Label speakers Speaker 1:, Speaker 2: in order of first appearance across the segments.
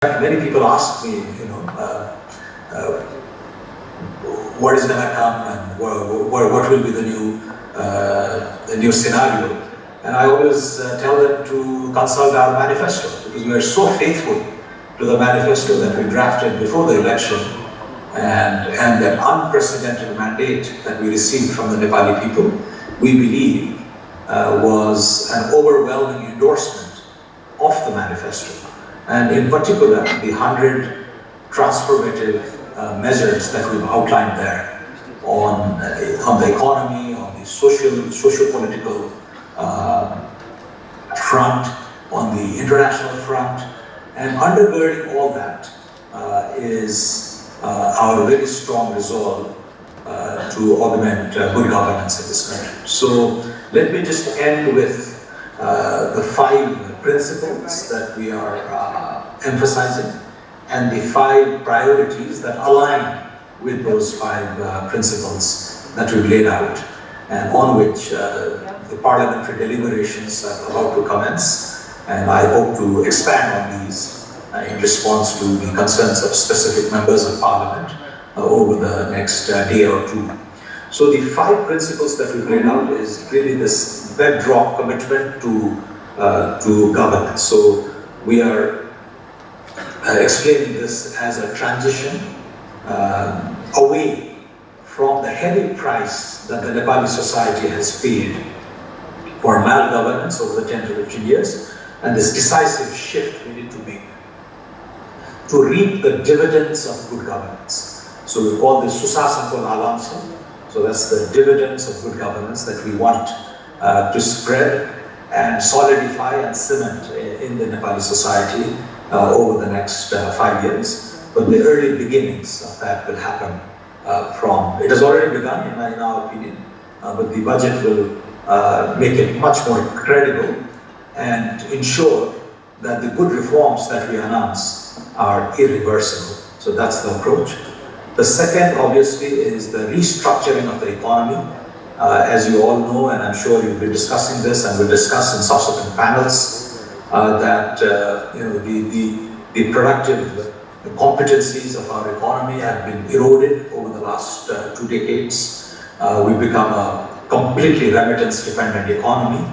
Speaker 1: Many people ask me, what is going to come and what will be the new scenario. And I always tell them to consult our manifesto, because we are so faithful to the manifesto that we drafted before the election, and that unprecedented mandate that we received from the Nepali people, we believe was an overwhelming endorsement of the manifesto. And in particular, the 100 transformative measures that we've outlined there on the economy, on the socio-political front, on the international front, and undergirding all that is our very strong resolve to augment good governance in this country. So let me just end with the 5 principles that we are emphasizing, and the 5 priorities that align with those 5 principles that we've laid out, and on which the parliamentary deliberations are about to commence. And I hope to expand on these in response to the concerns of specific members of parliament over the next day or 2. So the 5 principles that we've laid out is really this bedrock commitment to governance. So we are explaining this as a transition away from the heavy price that the Nepali society has paid for malgovernance over the 10 to 15 years, and this decisive shift we need to make to reap the dividends of good governance. So we call this Susasanko Lalamsa. So that's the dividends of good governance that we want to spread and solidify and cement in the Nepali society over the next 5 years. But the early beginnings of that will happen it has already begun in our opinion, but the budget will make it much more credible and ensure that the good reforms that we announce are irreversible. So that's the approach. The second, obviously, is the restructuring of the economy. As you all know, and I'm sure you'll be discussing this and we'll discuss in subsequent panels, that the productive competencies of our economy have been eroded over the last 2 decades. We've become a completely remittance-dependent economy,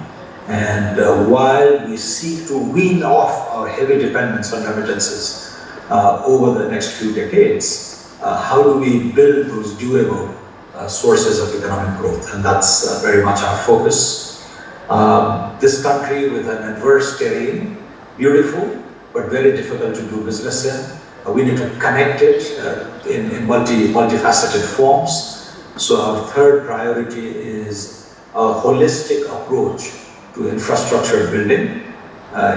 Speaker 1: and while we seek to wean off our heavy dependence on remittances over the next few decades, how do we build those durable sources of economic growth? And that's very much our focus. This country with an adverse terrain, beautiful, but very difficult to do business in. We need to connect it in multifaceted forms. So our third priority is a holistic approach to infrastructure building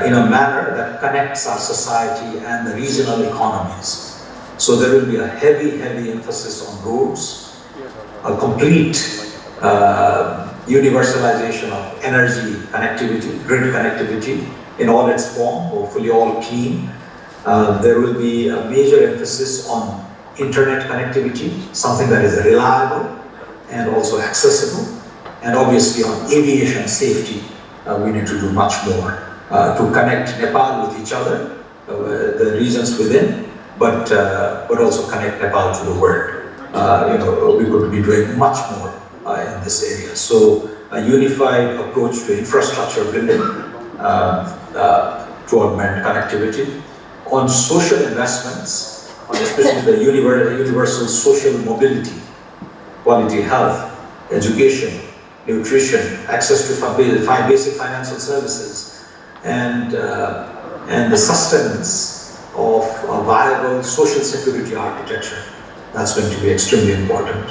Speaker 1: in a manner that connects our society and the regional economies. So there will be a heavy emphasis on roads, a complete universalization of energy connectivity, grid connectivity in all its form, hopefully all clean. There will be a major emphasis on internet connectivity, something that is reliable and also accessible, and obviously on aviation safety. We need to do much more to connect Nepal with each other, the regions within, but also connect Nepal to the world. We could be doing much more in this area. So a unified approach to infrastructure building to augment connectivity. On social investments, especially the universal social mobility, quality health, education, nutrition, access to 5 basic financial services, and the sustenance of a viable social security architecture. That's going to be extremely important.